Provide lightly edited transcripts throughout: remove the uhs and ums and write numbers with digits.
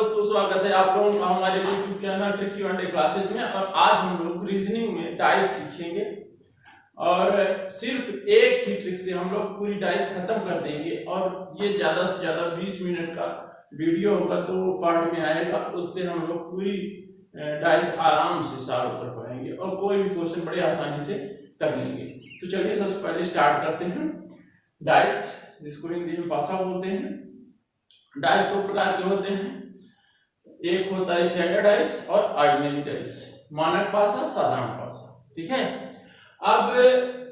दोस्तों, स्वागत है आप लोगों का हमारे YouTube channel trick Q&A classes में। और आज हम लोग रीजनिंग में डाइस सीखेंगे और सिर्फ एक ही ट्रिक से हम लोग पूरी डाइस खत्म कर देंगे। और ये ज्यादा से ज्यादा 20 मिनट का वीडियो होगा तो पार्ट में आएगा, उससे हम लोग पूरी डाइस आराम से सॉल्व कर पाएंगे और कोई भी क्वेश्चन बड़े आसानी से कर लेंगे। तो चलिए सबसे पहले स्टार्ट करते हैं। डाइस, जिसको हिंदी में पासा बोलते हैं। डाइस दो प्रकार के होते हैं, एक होता है स्टैंडर्ड डाइस और ऑर्डिनरी डाइस, मानक पासा, साधारण पासा। ठीक है। अब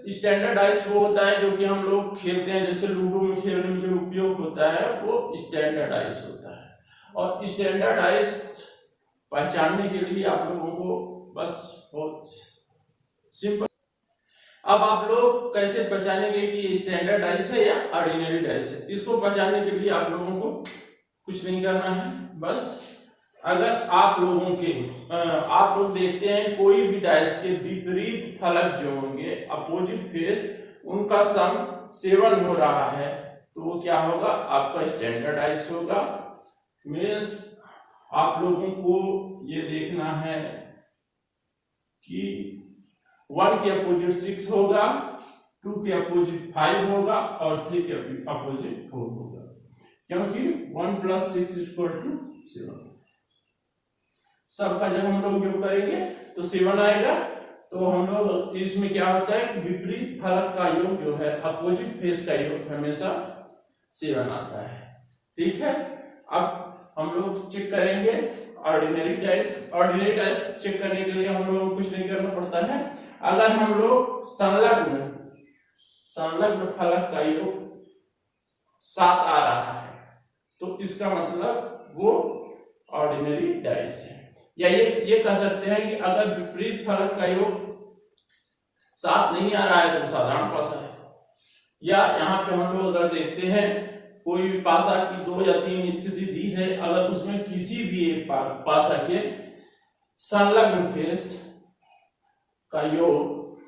स्टैंडर्ड डाइस वो होता है जो कि हम लोग खेलते हैं, जैसे लूडो में खेलने में जो उपयोग होता है वो स्टैंडर्ड डाइस होता है। और स्टैंडर्ड डाइस पहचानने के लिए आप लोगों को बस बहुत सिंपल, अब आप लोग कैसे पहचानेंगे कि स्टैंडर्ड डाइस है या ऑर्डिनरी डाइस है। इसको पहचानने के लिए आप लोगों को कुछ नहीं करना है। बस अगर आप लोग देखते हैं कोई भी डाइस के विपरीत फलक जो होंगे, अपोजिट फेस, उनका सम 7 हो रहा है तो वो क्या होगा, आपका स्टैंडर्ड डाइस होगा। मीन्स आप लोगों को ये देखना है कि 1 के अपोजिट 6 होगा, 2 के अपोजिट 5 होगा और 3 के अपोजिट 4 होगा, क्योंकि 1 + 6 = 7। सबका जब हम लोग योग करेंगे तो 7 आएगा। तो हम लोग इसमें क्या होता है कि विपरीत फलक का योग जो है, अपोजिट फेस का योग हमेशा 7 आता है। ठीक है। अब हम लोग चेक करेंगे ordinary dice. Ordinary dice check करने के लिए हम लोग को कुछ नहीं करना पड़ता है। अगर हम लोग संलग्न फलक का योग 7 आ रहा है तो इसका मतलब वो ऑर्डिनरी डाइस है। या ये कह सकते हैं कि अगर विपरीत फलक का योग 7 नहीं आ रहा है तो साधारण पासा है। या यहाँ पे हम लोग अगर देखते हैं कोई भी पासा की 2 या 3 स्थिति दी है, अगर उसमें किसी भी एक पासा के संलग्न फेस का योग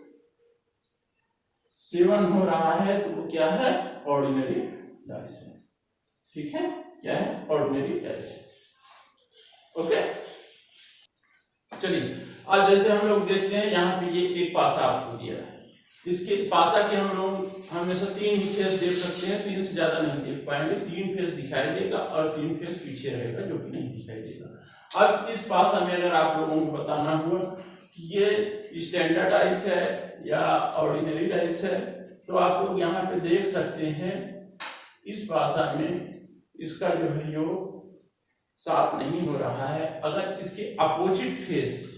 7 हो रहा है तो वो क्या है, ऑर्डिनरी डाइस है। ठीक है, क्या है, ऑर्डिनरी डाइस। ओके, चलिए आज जैसे हम लोग देखते हैं यहाँ पे ये एक पासा आपको दिया है। इसके पासा के हम लोग हमेशा 3 ही फेस देख सकते हैं, 3 से ज्यादा नहीं देख पाएंगे। 3 फेस दिखाई देगा और 3 फेस पीछे रहेगा जो कि नहीं दिखाई देगा। अब इस पासा में अगर आप लोगों को बताना हुआ कि ये स्टैंडर्ड डाइस है या ऑर्डिनरी डाइस है, तो आप लोग यहाँ पे देख सकते हैं इस पासा में इसका जो है योग 7 नहीं हो रहा है। अगर इसके अपोजिट फेस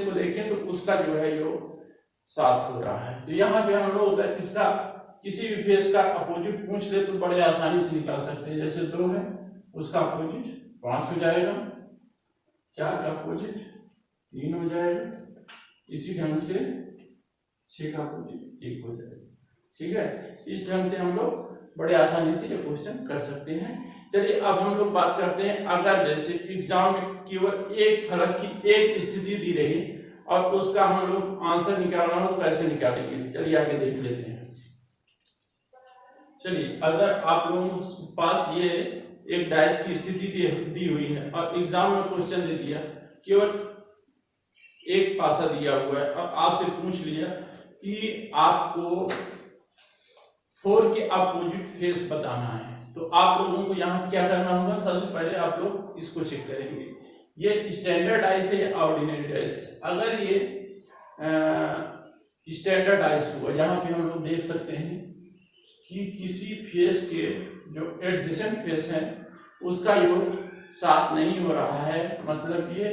को देखें तो उसका जो है योग 7 हो रहा है। तो यहाँ पे हम लोग अगर इसका किसी भी फेस का अपोजिट पूछ ले तो बड़े आसानी से निकाल सकते हैं। जैसे 2 है, उसका अपोजिट 5 हो जाएगा, 4 का अपोजिट 3 हो जाएगा, इसी ढंग से 6 का अपोजिट 1 हो जाएगा। ठीक है, इस ढंग से हम लोग बड़े आसानी से ये क्वेश्चन कर सकते हैं। चलिए अब हम लोग बात करते हैं, अगर जैसे एग्जाम में केवल एक फलक की एक स्थिति दी रही और उसका हम लोग आंसर निकालना हो तो कैसे निकालेंगे, चलिए आगे देख लेते हैं। चलिए, अगर आप लोगों के पास ये एक डाइस की स्थिति दी हुई है और एग्जाम में क्वेश्चन दे दिया, केवल एक पासा दिया हुआ है और आपसे पूछ लिया कि आपको 4 के अपोजिट फेस बताना है, तो आप लोगों को यहाँ क्या करना होगा, सबसे पहले आप लोग इसको चेक करेंगे ये स्टैंडर्ड डाइस है या ऑर्डिनरी डाइस। अगर ये स्टैंडर्ड डाइस हुआ, यहाँ पे हम लोग देख सकते हैं कि किसी फेस के जो एडजेसेंट फेस है उसका योग 7 नहीं हो रहा है, मतलब ये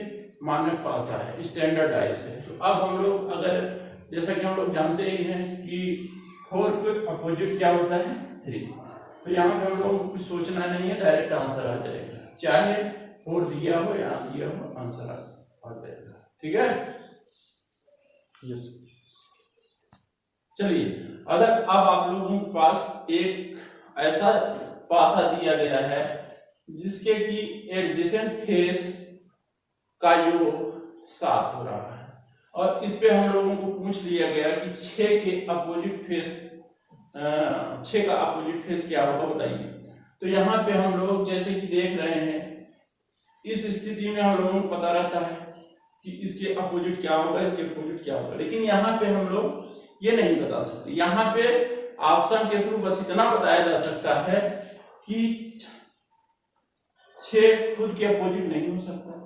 मानक पासा है, स्टैंडर्ड डाइस है। तो अब हम लोग अगर, जैसा कि हम लोग जानते ही हैं कि 4 के अपोजिट क्या होता है, 3, तो यहाँ पे हम लोगों को कुछ सोचना नहीं है, डायरेक्ट आंसर आ जाएगा, चाहे 4 दिया हो या ना दिया हो, आंसर आ जाएगा। ठीक है, यस। चलिए, अगर अब आप लोगों के पास एक ऐसा पासा दिया गया है जिसके कि एडजेसेंट फेस का योग 7 हो रहा है और इस पे हम लोगों को पूछ लिया गया कि 6 के अपोजिट फेस 6 का अपोजिट फेस क्या होगा बताइए। तो तो यहाँ पे हम लोग जैसे कि देख रहे हैं, इस स्थिति में हम लोगों को पता रहता है कि इसके अपोजिट क्या होगा, इसके अपोजिट क्या होगा, लेकिन यहाँ पे हम लोग ये नहीं बता सकते। यहाँ पे ऑप्शन के थ्रू बस इतना बताया जा सकता है कि 6 खुद के अपोजिट नहीं हो सकता,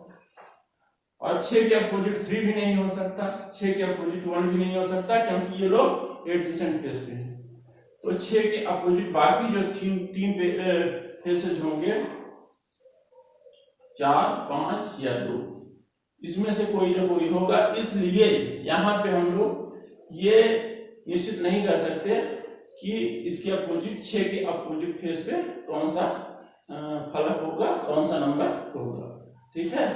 और 6 के अपोजिट 3 भी नहीं हो सकता, 6 के अपोजिट 1 भी नहीं हो सकता, क्योंकि ये लोग एडजेसेंट फेस पे हैं। तो 6 के अपोजिट बाकी जो तीन फेसेस होंगे, 4, 5 या 2, इसमें से कोई ना कोई होगा। इसलिए यहाँ पे हम लोग ये निश्चित नहीं कर सकते कि इसके अपोजिट 6 के अपोजिट फेस पे कौन सा फलक होगा, कौन सा नंबर होगा। ठीक है,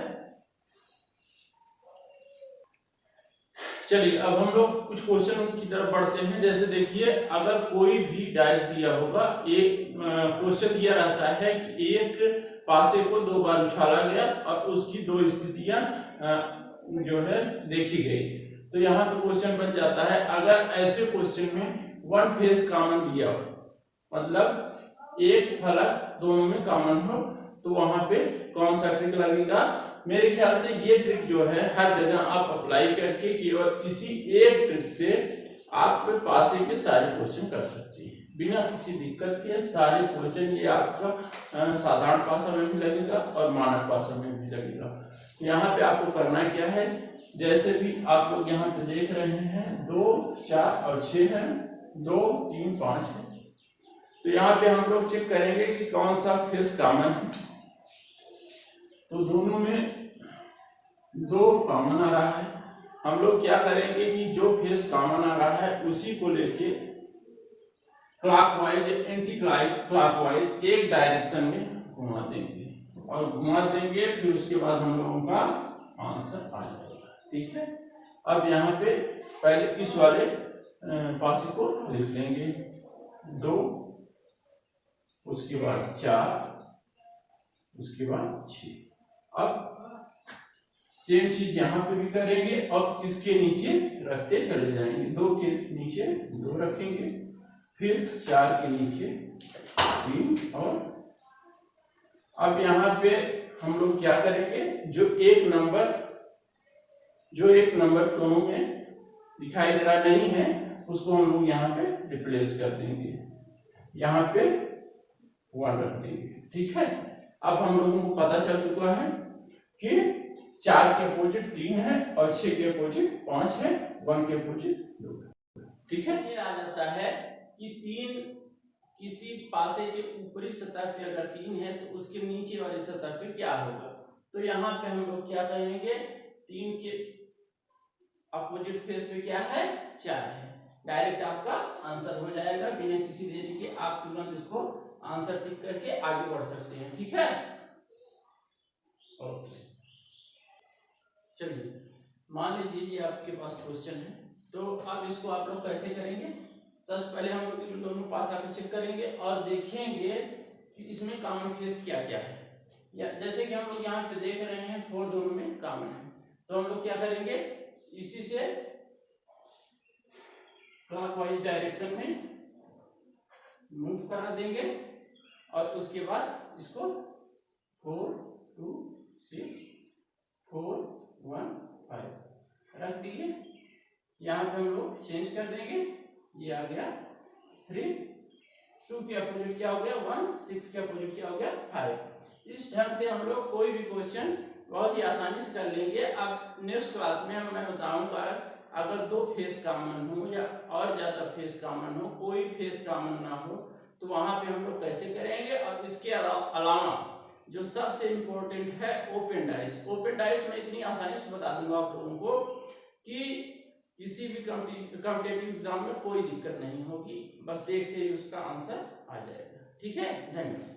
चलिए अब हम लोग कुछ क्वेश्चन की तरफ बढ़ते हैं। जैसे देखिए, अगर कोई भी डाइस दिया होगा, एक क्वेश्चन दिया रहता है कि एक पासे को 2 बार उछाला गया और उसकी 2 स्थितियां जो है देखी गई। तो यहाँ पे क्वेश्चन बन जाता है, अगर ऐसे क्वेश्चन में 1 फेस कॉमन दिया हो, मतलब एक फलक दोनों में कॉमन हो, तो वहां पे कौन सा ट्रिक लगेगा। मेरे ख्याल से ये ट्रिक जो है हर जगह आप अप्लाई करके केवल किसी एक ट्रिक से आप पासे के सारे क्वेश्चन कर सकते हैं बिना किसी दिक्कत के। सारे क्वेश्चन ये आपका साधारण पासा में भी लगेगा और मानक पासा में भी लगेगा। यहाँ पे आपको करना क्या है, जैसे भी आप लोग यहाँ पे देख रहे हैं 2, 4 और 6 है, 2, 3, 5 है। तो यहाँ पे हम लोग चेक करेंगे कि कौन सा फेस कॉमन है। तो दोनों में 2 कॉमन आ रहा है। हम लोग क्या करेंगे कि जो फेस कॉमन आ रहा है उसी को लेके क्लॉकवाइज एंटी क्लॉकवाइज एक डायरेक्शन में घुमा देंगे, और घुमा देंगे फिर उसके बाद हम लोगों का आंसर आ जाएगा। ठीक है, अब यहाँ पे पहले इस वाले पासे को लिख लेंगे, 2, उसके बाद 4, उसके बाद 6। अब सेम चीज यहाँ पे भी करेंगे और इसके नीचे रखते चले जाएंगे। 2 के नीचे 2 रखेंगे, फिर 4 के नीचे 3, और अब यहाँ पे हम लोग क्या करेंगे, जो एक नंबर दोनों में दिखाई दे रहा नहीं है उसको हम लोग यहाँ पे रिप्लेस कर देंगे, यहाँ पे 1 रख देंगे। ठीक है, अब हम लोगों को पता चल चुका है कि 4 के अपोजिट 3 है और 6 के अपोजिट 5 है, 1 के अपोजिट 2 है। ठीक है, ये आ जाता है कि 3 किसी पासे के ऊपरी सतह पे अगर 3 है तो उसके नीचे वाली सतह पे क्या होगा। तो यहाँ पे हम लोग क्या कहेंगे, 3 के अपोजिट फेस पे क्या है, 4 है। डायरेक्ट आपका आंसर हो जाएगा, बिना किसी देरी के आप तुरंत इसको आंसर टिक करके आगे बढ़ सकते हैं। ठीक है, ओके, चलिए मान लीजिए ये आपके पास क्वेश्चन है, तो अब इसको आप लोग कैसे करेंगे। सबसे पहले हम लोग दोनों पास आके चेक करेंगे और देखेंगे कि इसमें कॉमन फेस क्या क्या है। या जैसे कि हम लोग यहाँ पे देख रहे हैं 4 दोनों में कॉमन है, तो हम लोग क्या करेंगे, इसी से क्लॉकवाइज डायरेक्शन में मूव करा देंगे और उसके बाद इसको 4, 2, 6, 4, 1, 5 रख दिए। यहाँ पे हम लोग चेंज कर देंगे, ये आ गया 3, 2 के अपोजिट क्या हो गया 1, 6 के अपोजिट क्या हो गया 5। इस ढंग से हम लोग कोई भी क्वेश्चन बहुत ही आसानी से कर लेंगे। अब नेक्स्ट क्लास में मैं बताऊंगा अगर 2 फेस कॉमन हो या और ज्यादा फेस कॉमन हो, कोई फेस कॉमन ना हो, तो वहां पे हम लोग कैसे करेंगे। और इसके अलावा जो सबसे इंपॉर्टेंट है ओपन डाइस। ओपन डाइस में इतनी आसानी से बता दूंगा आप लोगों को कि किसी भी कॉम्पिटिटिव एग्जाम में कोई दिक्कत नहीं होगी, बस देखते ही उसका आंसर आ जाएगा। ठीक है, धन्यवाद।